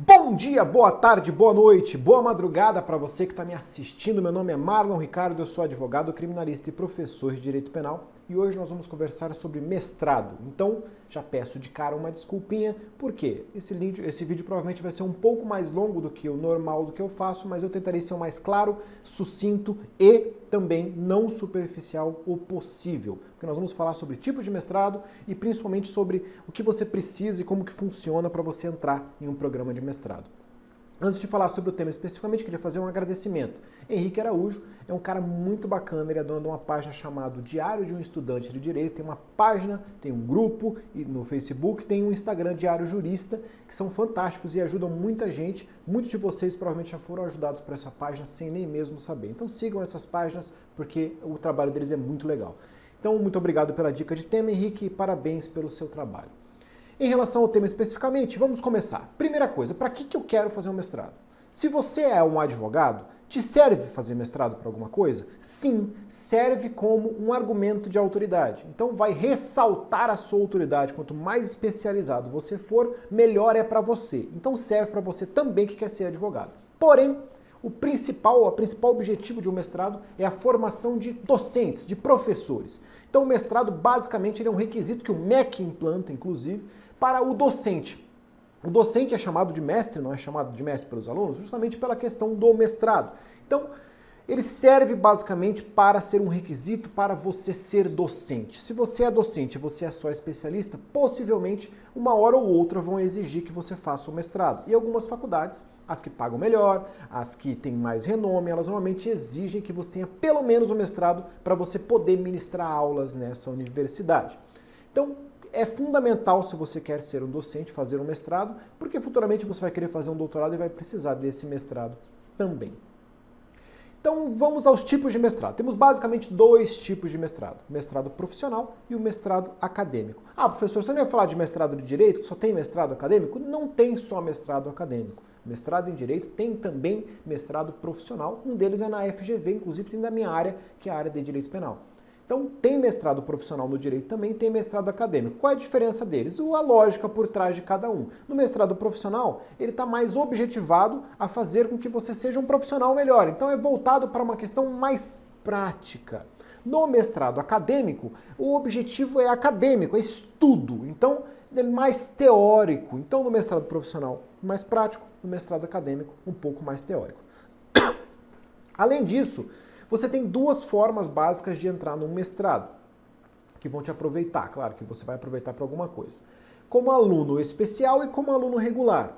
Bom dia, boa tarde, boa noite, boa madrugada para você que está me assistindo. Meu nome é Marlon Ricardo, eu sou advogado, criminalista e professor de Direito Penal e hoje nós vamos conversar sobre mestrado. Então, já peço de cara uma desculpinha, porque esse vídeo provavelmente vai ser um pouco mais longo do que o normal do que eu faço, mas eu tentarei ser o mais claro, sucinto e também não superficial o possível, porque nós vamos falar sobre tipos de mestrado e principalmente sobre o que você precisa e como que funciona para você entrar em um programa de mestrado. Antes de falar sobre o tema especificamente, queria fazer um agradecimento. Henrique Araújo é um cara muito bacana, ele é dono de uma página chamada Diário de um Estudante de Direito, tem uma página, tem um grupo no Facebook, tem um Instagram, Diário Jurista, que são fantásticos e ajudam muita gente. Muitos de vocês provavelmente já foram ajudados por essa página sem nem mesmo saber. Então sigam essas páginas porque o trabalho deles é muito legal. Então muito obrigado pela dica de tema, Henrique, e parabéns pelo seu trabalho. Em relação ao tema especificamente, vamos começar. Primeira coisa, para que eu quero fazer um mestrado? Se você é um advogado, te serve fazer mestrado para alguma coisa? Sim, serve como um argumento de autoridade. Então vai ressaltar a sua autoridade. Quanto mais especializado você for, melhor é para você. Então serve para você também que quer ser advogado. Porém, o principal objetivo de um mestrado é a formação de docentes, de professores. Então o mestrado basicamente ele é um requisito que o MEC implanta, inclusive, para o docente. O docente é chamado de mestre, não é chamado de mestre pelos alunos, justamente pela questão do mestrado. Então, ele serve basicamente para ser um requisito para você ser docente. Se você é docente e você é só especialista, possivelmente uma hora ou outra vão exigir que você faça o mestrado. E algumas faculdades, as que pagam melhor, as que têm mais renome, elas normalmente exigem que você tenha pelo menos o mestrado para você poder ministrar aulas nessa universidade. Então, é fundamental, se você quer ser um docente, fazer um mestrado, porque futuramente você vai querer fazer um doutorado e vai precisar desse mestrado também. Então vamos aos tipos de mestrado. Temos basicamente dois tipos de mestrado, o mestrado profissional e o mestrado acadêmico. Ah, professor, você não ia falar de mestrado de direito, que só tem mestrado acadêmico? Não tem só mestrado acadêmico. Mestrado em direito tem também mestrado profissional, um deles é na FGV, inclusive tem da minha área, que é a área de direito penal. Então tem mestrado profissional no direito também, tem mestrado acadêmico. Qual é a diferença deles? A lógica por trás de cada um. No mestrado profissional, ele está mais objetivado a fazer com que você seja um profissional melhor. Então é voltado para uma questão mais prática. No mestrado acadêmico, o objetivo é acadêmico, é estudo. Então é mais teórico. Então no mestrado profissional, mais prático. No mestrado acadêmico, um pouco mais teórico. Além disso, você tem duas formas básicas de entrar num mestrado, que vão te aproveitar, claro que você vai aproveitar para alguma coisa. Como aluno especial e como aluno regular.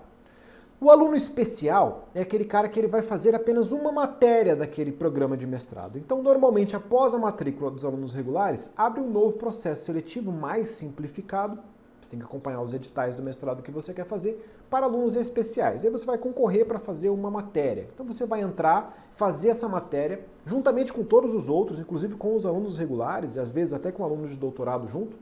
O aluno especial é aquele cara que ele vai fazer apenas uma matéria daquele programa de mestrado. Então, normalmente, após a matrícula dos alunos regulares, abre um novo processo seletivo mais simplificado. Você tem que acompanhar os editais do mestrado que você quer fazer para alunos especiais. Aí você vai concorrer para fazer uma matéria. Então você vai entrar, fazer essa matéria, juntamente com todos os outros, inclusive com os alunos regulares, e às vezes até com alunos de doutorado junto,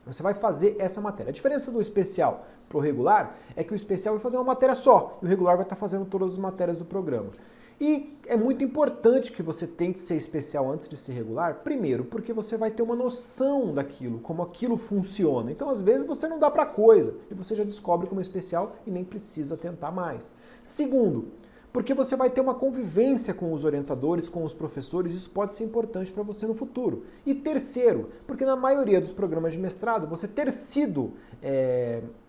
você vai fazer essa matéria. A diferença do especial para o regular é que o especial vai fazer uma matéria só, e o regular vai estar fazendo todas as matérias do programa. E é muito importante que você tente ser especial antes de ser regular, primeiro, porque você vai ter uma noção daquilo, como aquilo funciona. Então, às vezes, você não dá pra coisa, e você já descobre como especial e nem precisa tentar mais. Segundo, porque você vai ter uma convivência com os orientadores, com os professores, isso pode ser importante para você no futuro. E terceiro, porque na maioria dos programas de mestrado, você ter sido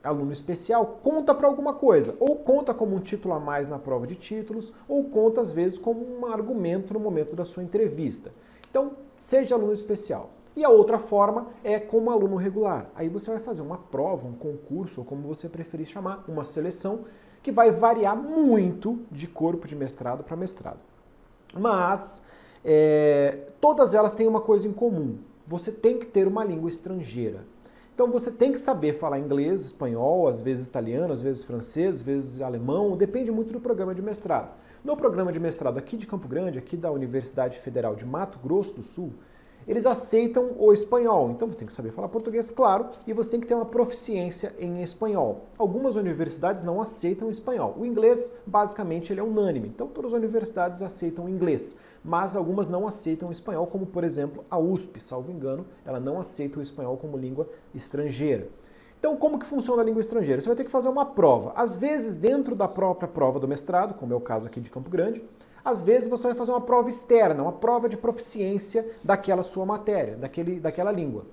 aluno especial conta para alguma coisa, ou conta como um título a mais na prova de títulos, ou conta às vezes como um argumento no momento da sua entrevista. Então, seja aluno especial. E a outra forma é como aluno regular. Aí você vai fazer uma prova, um concurso, ou como você preferir chamar, uma seleção, que vai variar muito de corpo de mestrado para mestrado. Mas todas elas têm uma coisa em comum. Você tem que ter uma língua estrangeira. Então você tem que saber falar inglês, espanhol, às vezes italiano, às vezes francês, às vezes alemão, depende muito do programa de mestrado. No programa de mestrado aqui de Campo Grande, aqui da Universidade Federal de Mato Grosso do Sul, eles aceitam o espanhol. Então você tem que saber falar português, claro, e você tem que ter uma proficiência em espanhol. Algumas universidades não aceitam o espanhol. O inglês, basicamente, ele é unânime. Então todas as universidades aceitam o inglês, mas algumas não aceitam o espanhol, como por exemplo a USP, salvo engano, ela não aceita o espanhol como língua estrangeira. Então, como que funciona a língua estrangeira? Você vai ter que fazer uma prova. Às vezes, dentro da própria prova do mestrado, como é o caso aqui de Campo Grande, às vezes você vai fazer uma prova externa, uma prova de proficiência daquela sua matéria, daquela língua.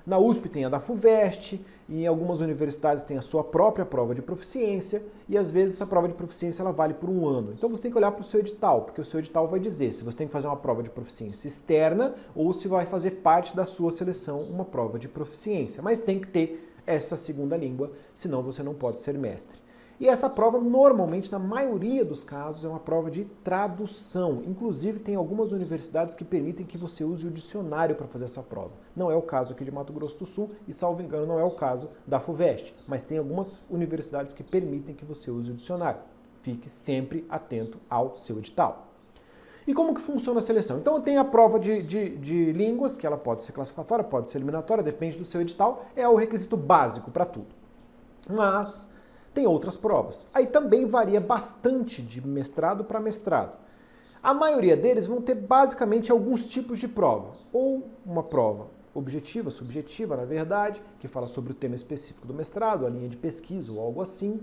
Na USP tem a da FUVEST, e em algumas universidades tem a sua própria prova de proficiência, e às vezes essa prova de proficiência ela vale por um ano. Então você tem que olhar para o seu edital, porque o seu edital vai dizer se você tem que fazer uma prova de proficiência externa ou se vai fazer parte da sua seleção uma prova de proficiência. Mas tem que ter essa segunda língua, senão você não pode ser mestre. E essa prova, normalmente, na maioria dos casos, é uma prova de tradução. Inclusive, tem algumas universidades que permitem que você use o dicionário para fazer essa prova. Não é o caso aqui de Mato Grosso do Sul e, salvo engano, não é o caso da FUVEST. Mas tem algumas universidades que permitem que você use o dicionário. Fique sempre atento ao seu edital. E como que funciona a seleção? Então tem a prova de línguas, que ela pode ser classificatória, pode ser eliminatória, depende do seu edital. É o requisito básico para tudo. Mas tem outras provas. Aí também varia bastante de mestrado para mestrado. A maioria deles vão ter basicamente alguns tipos de prova. Ou uma prova objetiva, subjetiva, na verdade, que fala sobre o tema específico do mestrado, a linha de pesquisa ou algo assim.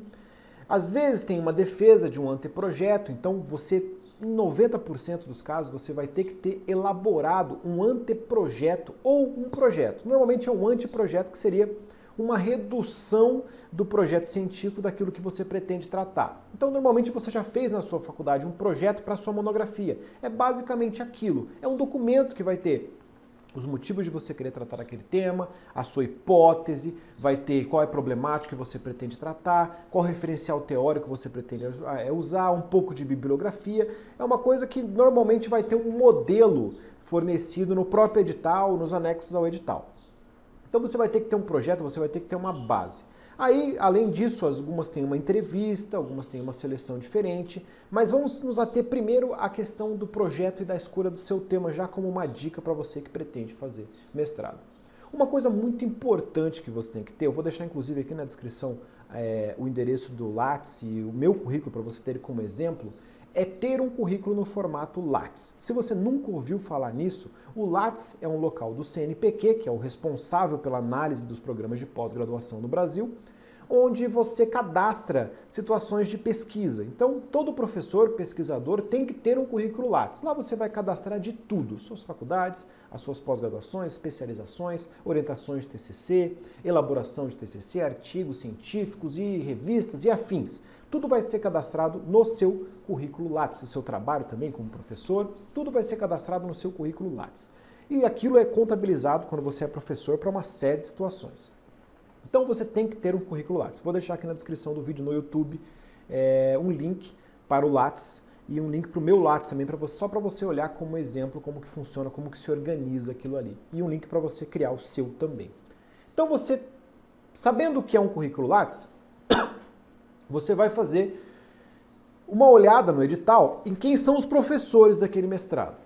Às vezes tem uma defesa de um anteprojeto, então você, em 90% dos casos, você vai ter que ter elaborado um anteprojeto ou um projeto. Normalmente é um anteprojeto, que seria uma redução do projeto científico daquilo que você pretende tratar. Então, normalmente você já fez na sua faculdade um projeto para sua monografia. É basicamente aquilo. É um documento que vai ter os motivos de você querer tratar aquele tema, a sua hipótese, vai ter qual é a problemática que você pretende tratar, qual referencial teórico você pretende usar, um pouco de bibliografia. É uma coisa que normalmente vai ter um modelo fornecido no próprio edital, nos anexos ao edital. Então você vai ter que ter um projeto, você vai ter que ter uma base. Aí, além disso, algumas têm uma entrevista, algumas têm uma seleção diferente, mas vamos nos ater primeiro à questão do projeto e da escolha do seu tema, já como uma dica para você que pretende fazer mestrado. Uma coisa muito importante que você tem que ter, eu vou deixar inclusive aqui na descrição o endereço do Lattes e o meu currículo para você ter como exemplo, é ter um currículo no formato Lattes. Se você nunca ouviu falar nisso, o Lattes é um local do CNPq, que é o responsável pela análise dos programas de pós-graduação no Brasil, onde você cadastra situações de pesquisa. Então, todo professor, pesquisador, tem que ter um currículo Lattes. Lá você vai cadastrar de tudo, suas faculdades, as suas pós-graduações, especializações, orientações de TCC, elaboração de TCC, artigos científicos e revistas e afins. Tudo vai ser cadastrado no seu currículo Lattes. O seu trabalho também como professor, tudo vai ser cadastrado no seu currículo Lattes. E aquilo é contabilizado quando você é professor para uma série de situações. Então você tem que ter um currículo Lattes. Vou deixar aqui na descrição do vídeo no YouTube um link para o Lattes e um link para o meu Lattes também, só para você olhar como exemplo, como que funciona, como que se organiza aquilo ali. E um link para você criar o seu também. Então você, sabendo o que é um currículo Lattes, você vai fazer uma olhada no edital em quem são os professores daquele mestrado.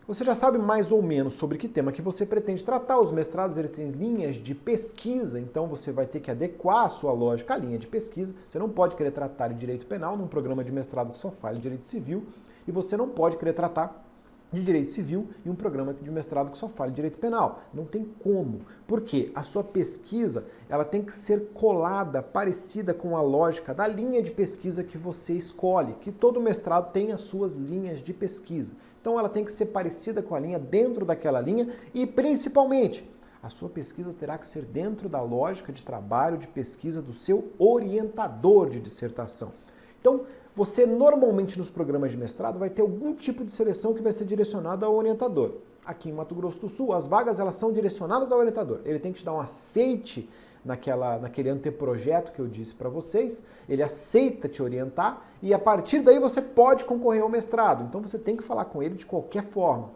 Você já sabe mais ou menos sobre que tema que você pretende tratar. Os mestrados eles têm linhas de pesquisa, então você vai ter que adequar a sua lógica à linha de pesquisa. Você não pode querer tratar de direito penal num programa de mestrado que só fale de direito civil, e você não pode querer tratar de direito civil e um programa de mestrado que só fale de direito penal. Não tem como. Por quê? A sua pesquisa ela tem que ser colada, parecida com a lógica da linha de pesquisa que você escolhe, que todo mestrado tem as suas linhas de pesquisa. Então ela tem que ser parecida com a linha, dentro daquela linha e principalmente a sua pesquisa terá que ser dentro da lógica de trabalho, de pesquisa do seu orientador de dissertação. Então, você normalmente nos programas de mestrado vai ter algum tipo de seleção que vai ser direcionada ao orientador. Aqui em Mato Grosso do Sul, as vagas elas são direcionadas ao orientador. Ele tem que te dar um aceite naquele anteprojeto que eu disse para vocês, ele aceita te orientar e a partir daí você pode concorrer ao mestrado. Então você tem que falar com ele de qualquer forma.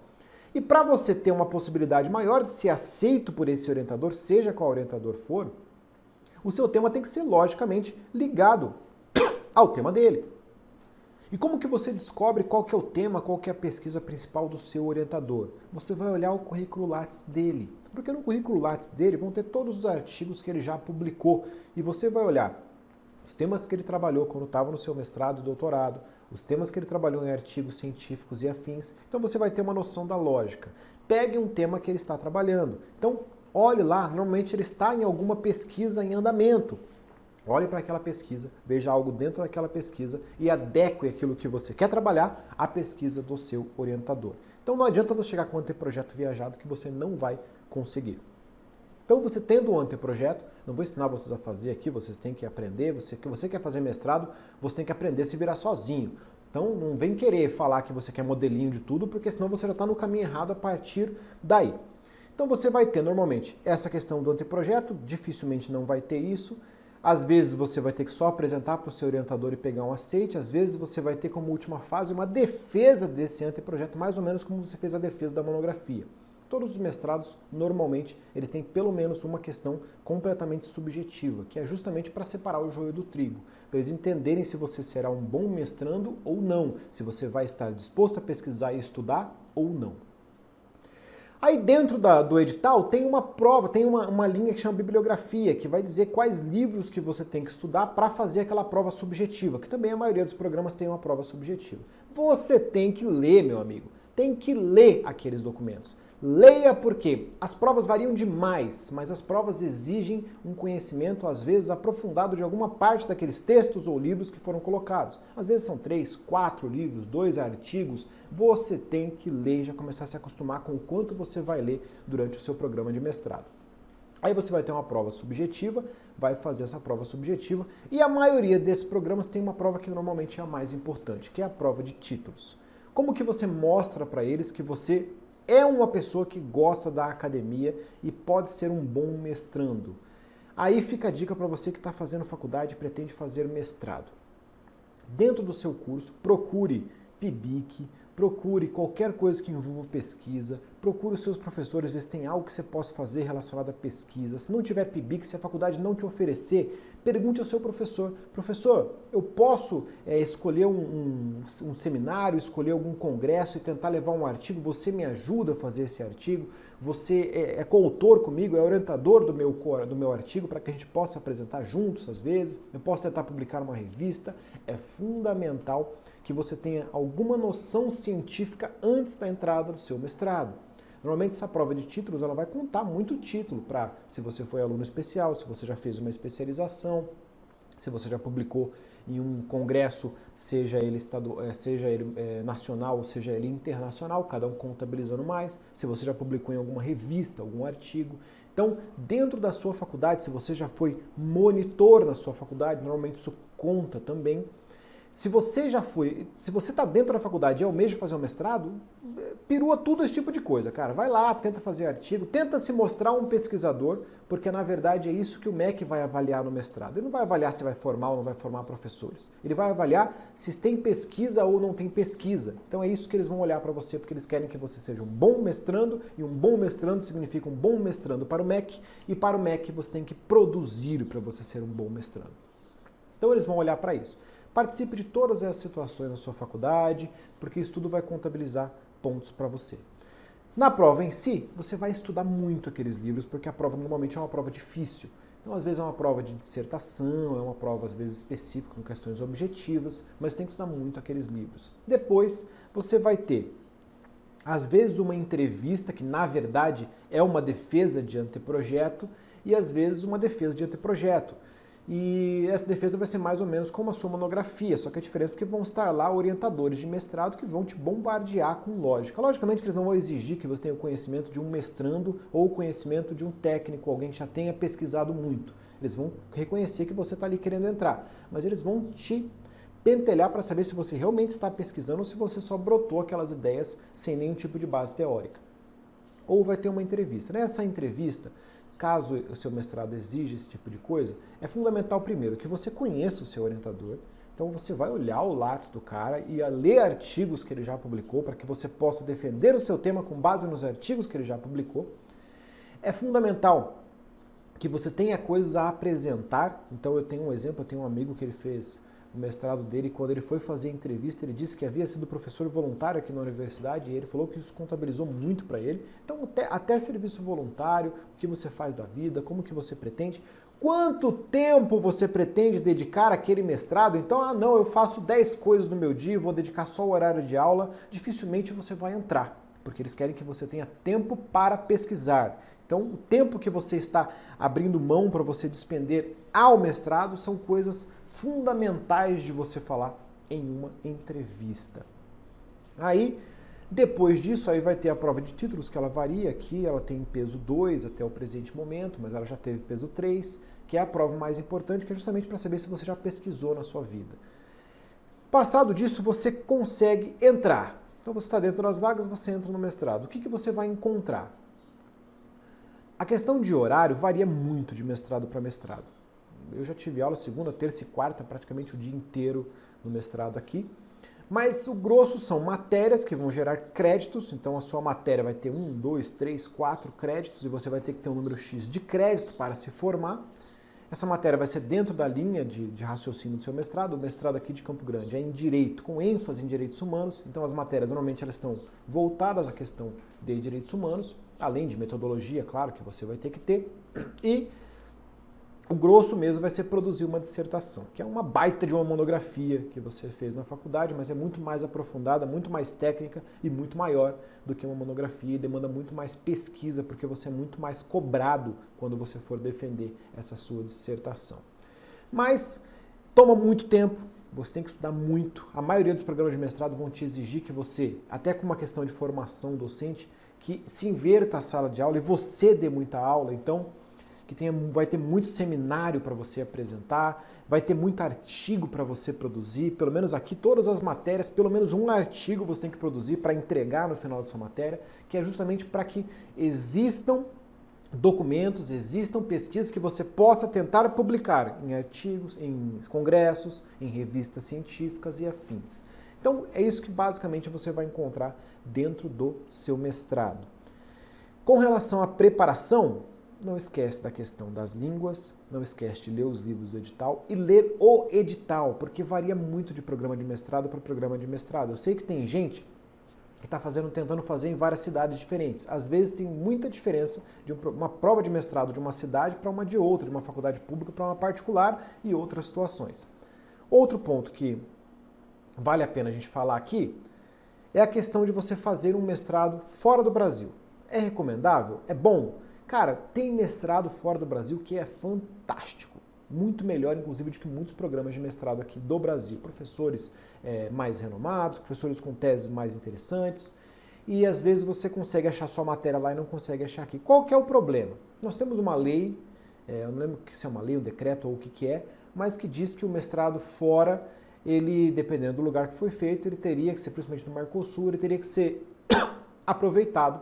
E para você ter uma possibilidade maior de ser aceito por esse orientador, seja qual orientador for, o seu tema tem que ser logicamente ligado ao tema dele. E como que você descobre qual que é o tema, qual que é a pesquisa principal do seu orientador? Você vai olhar o currículo Lattes dele. Porque no currículo Lattes dele vão ter todos os artigos que ele já publicou. E você vai olhar os temas que ele trabalhou quando estava no seu mestrado e doutorado, os temas que ele trabalhou em artigos científicos e afins. Então você vai ter uma noção da lógica. Pegue um tema que ele está trabalhando. Então, olhe lá, normalmente ele está em alguma pesquisa em andamento. Olhe para aquela pesquisa, veja algo dentro daquela pesquisa e adeque aquilo que você quer trabalhar à pesquisa do seu orientador. Então não adianta você chegar com um anteprojeto viajado que você não vai conseguir. Então você tendo um anteprojeto, não vou ensinar vocês a fazer aqui, vocês têm que aprender, você quer fazer mestrado, você tem que aprender a se virar sozinho. Então não vem querer falar que você quer modelinho de tudo, porque senão você já está no caminho errado a partir daí. Então você vai ter normalmente essa questão do anteprojeto, dificilmente não vai ter isso. Às vezes você vai ter que só apresentar para o seu orientador e pegar um aceite, às vezes você vai ter como última fase uma defesa desse anteprojeto, mais ou menos como você fez a defesa da monografia. Todos os mestrados, normalmente, eles têm pelo menos uma questão completamente subjetiva, que é justamente para separar o joio do trigo, para eles entenderem se você será um bom mestrando ou não, se você vai estar disposto a pesquisar e estudar ou não. Aí dentro do edital tem uma prova, tem uma linha que chama bibliografia, que vai dizer quais livros que você tem que estudar para fazer aquela prova subjetiva, que também a maioria dos programas tem uma prova subjetiva. Você tem que ler, meu amigo, tem que ler aqueles documentos. Leia porque as provas variam demais, mas as provas exigem um conhecimento, às vezes, aprofundado de alguma parte daqueles textos ou livros que foram colocados. Às vezes são 3, 4 livros, 2 artigos. Você tem que ler e já começar a se acostumar com o quanto você vai ler durante o seu programa de mestrado. Aí você vai ter uma prova subjetiva, vai fazer essa prova subjetiva, e a maioria desses programas tem uma prova que normalmente é a mais importante, que é a prova de títulos. Como que você mostra para eles que você é uma pessoa que gosta da academia e pode ser um bom mestrando? Aí fica a dica para você que está fazendo faculdade e pretende fazer mestrado. Dentro do seu curso, procure PIBIC, procure qualquer coisa que envolva pesquisa, procure os seus professores, ver se tem algo que você possa fazer relacionado à pesquisa. Se não tiver PIBIC, se a faculdade não te oferecer, pergunte ao seu professor: professor, eu posso escolher um seminário, escolher algum congresso e tentar levar um artigo? Você me ajuda a fazer esse artigo? Você é coautor comigo, é orientador do meu artigo para que a gente possa apresentar juntos às vezes? Eu posso tentar publicar uma revista? É fundamental que você tenha alguma noção científica antes da entrada do seu mestrado. Normalmente essa prova de títulos ela vai contar muito título para se você foi aluno especial, se você já fez uma especialização, se você já publicou em um congresso, seja ele nacional, seja ele internacional, cada um contabilizando mais, se você já publicou em alguma revista, algum artigo. Então, dentro da sua faculdade, se você já foi monitor na sua faculdade, normalmente isso conta também. Se você está dentro da faculdade e almeja fazer um mestrado, perua tudo esse tipo de coisa, cara. Vai lá, tenta fazer artigo, tenta se mostrar um pesquisador, porque na verdade é isso que o MEC vai avaliar no mestrado. Ele não vai avaliar se vai formar ou não vai formar professores. Ele vai avaliar se tem pesquisa ou não tem pesquisa. Então é isso que eles vão olhar para você, porque eles querem que você seja um bom mestrando, e um bom mestrando significa um bom mestrando para o MEC, e para o MEC você tem que produzir para você ser um bom mestrando. Então eles vão olhar para isso. Participe de todas essas situações na sua faculdade, porque isso tudo vai contabilizar pontos para você. Na prova em si, você vai estudar muito aqueles livros, porque a prova normalmente é uma prova difícil. Então, às vezes é uma prova de dissertação, é uma prova às vezes específica, com questões objetivas, mas tem que estudar muito aqueles livros. Depois, você vai ter, às vezes, uma entrevista, que na verdade é uma defesa de anteprojeto, e às vezes uma defesa de anteprojeto. E essa defesa vai ser mais ou menos como a sua monografia, só que a diferença é que vão estar lá orientadores de mestrado que vão te bombardear com lógica. Logicamente que eles não vão exigir que você tenha o conhecimento de um mestrando ou o conhecimento de um técnico, alguém que já tenha pesquisado muito. Eles vão reconhecer que você está ali querendo entrar, mas eles vão te pentelhar para saber se você realmente está pesquisando ou se você só brotou aquelas ideias sem nenhum tipo de base teórica. Ou vai ter uma entrevista. Nessa entrevista, caso o seu mestrado exija esse tipo de coisa, é fundamental primeiro que você conheça o seu orientador. Então você vai olhar o Lattes do cara e ler artigos que ele já publicou para que você possa defender o seu tema com base nos artigos que ele já publicou. É fundamental que você tenha coisas a apresentar. Então eu tenho um exemplo, eu tenho um amigo que ele fez o mestrado dele, quando ele foi fazer a entrevista, ele disse que havia sido professor voluntário aqui na universidade e ele falou que isso contabilizou muito para ele. Então, até serviço voluntário, o que você faz da vida, como que você pretende, quanto tempo você pretende dedicar àquele mestrado. Então, não, eu faço 10 coisas no meu dia, vou dedicar só o horário de aula, dificilmente você vai entrar. porque eles querem que você tenha tempo para pesquisar. Então, o tempo que você está abrindo mão para você despender ao mestrado são coisas fundamentais de você falar em uma entrevista. Aí, depois disso, aí vai ter a prova de títulos, que ela varia aqui, ela tem peso 2 até o presente momento, mas ela já teve peso 3, que é a prova mais importante, que é justamente para saber se você já pesquisou na sua vida. Passado disso, você consegue entrar. Então, você está dentro das vagas, você entra no mestrado. O que você vai encontrar? A questão de horário varia muito de mestrado para mestrado. Eu já tive aula segunda, terça e quarta, praticamente o dia inteiro no mestrado aqui. Mas o grosso são matérias que vão gerar créditos, então a sua matéria vai ter 1, 2, 3, 4 créditos e você vai ter que ter um número X de crédito para se formar. Essa matéria vai ser dentro da linha de raciocínio do seu mestrado. O mestrado aqui de Campo Grande é em Direito, com ênfase em Direitos Humanos. Então as matérias normalmente elas estão voltadas à questão de Direitos Humanos, além de metodologia, claro, que você vai ter que ter. E o grosso mesmo vai ser produzir uma dissertação, que é uma baita de uma monografia que você fez na faculdade, mas é muito mais aprofundada, muito mais técnica e muito maior do que uma monografia e demanda muito mais pesquisa, porque você é muito mais cobrado quando você for defender essa sua dissertação. Mas toma muito tempo, você tem que estudar muito. A maioria dos programas de mestrado vão te exigir que você, até com uma questão de formação docente, que se inverta a sala de aula e você dê muita aula, então vai ter muito seminário para você apresentar, vai ter muito artigo para você produzir, pelo menos aqui todas as matérias, pelo menos um artigo você tem que produzir para entregar no final dessa matéria, que é justamente para que existam documentos, existam pesquisas que você possa tentar publicar em artigos, em congressos, em revistas científicas e afins. Então é isso que basicamente você vai encontrar dentro do seu mestrado. Com relação à preparação, não esquece da questão das línguas, não esquece de ler os livros do edital e ler o edital, porque varia muito de programa de mestrado para programa de mestrado. Eu sei que tem gente que está tentando fazer em várias cidades diferentes. Às vezes tem muita diferença de uma prova de mestrado de uma cidade para uma de outra, de uma faculdade pública para uma particular e outras situações. Outro ponto que vale a pena a gente falar aqui é a questão de você fazer um mestrado fora do Brasil. É recomendável? É bom? Cara, tem mestrado fora do Brasil que é fantástico. Muito melhor, inclusive, do que muitos programas de mestrado aqui do Brasil. Professores mais renomados, professores com teses mais interessantes. E às vezes você consegue achar sua matéria lá e não consegue achar aqui. Qual que é o problema? Nós temos uma lei, eu não lembro se é uma lei, um decreto ou o que é, mas que diz que o mestrado fora, ele, dependendo do lugar que foi feito, ele teria que ser, principalmente no Mercosul, ele teria que ser aproveitado,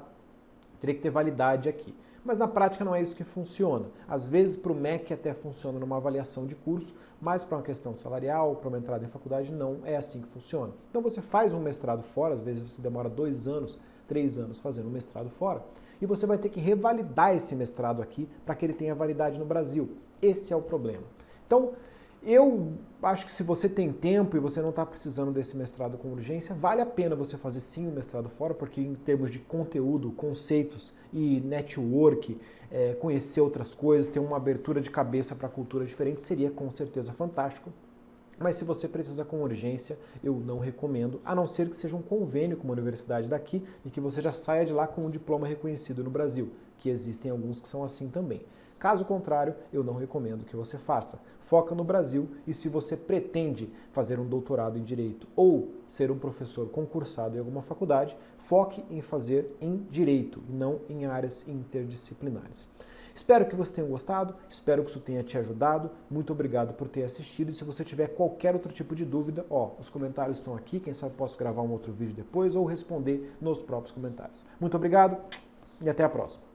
teria que ter validade aqui. Mas na prática não é isso que funciona. Às vezes para o MEC até funciona numa avaliação de curso, mas para uma questão salarial, para uma entrada em faculdade, não é assim que funciona. Então você faz um mestrado fora, às vezes você demora 2 anos, 3 anos fazendo um mestrado fora, e você vai ter que revalidar esse mestrado aqui para que ele tenha validade no Brasil. Esse é o problema. Então, eu acho que se você tem tempo e você não está precisando desse mestrado com urgência, vale a pena você fazer sim um mestrado fora, porque em termos de conteúdo, conceitos e network, conhecer outras coisas, ter uma abertura de cabeça para culturas diferentes, seria com certeza fantástico. Mas se você precisa com urgência, eu não recomendo, a não ser que seja um convênio com uma universidade daqui e que você já saia de lá com um diploma reconhecido no Brasil, que existem alguns que são assim também. Caso contrário, eu não recomendo que você faça. Foca no Brasil e se você pretende fazer um doutorado em Direito ou ser um professor concursado em alguma faculdade, foque em fazer em Direito e não em áreas interdisciplinares. Espero que você tenha gostado, espero que isso tenha te ajudado. Muito obrigado por ter assistido e se você tiver qualquer outro tipo de dúvida, os comentários estão aqui, quem sabe posso gravar um outro vídeo depois ou responder nos próprios comentários. Muito obrigado e até a próxima.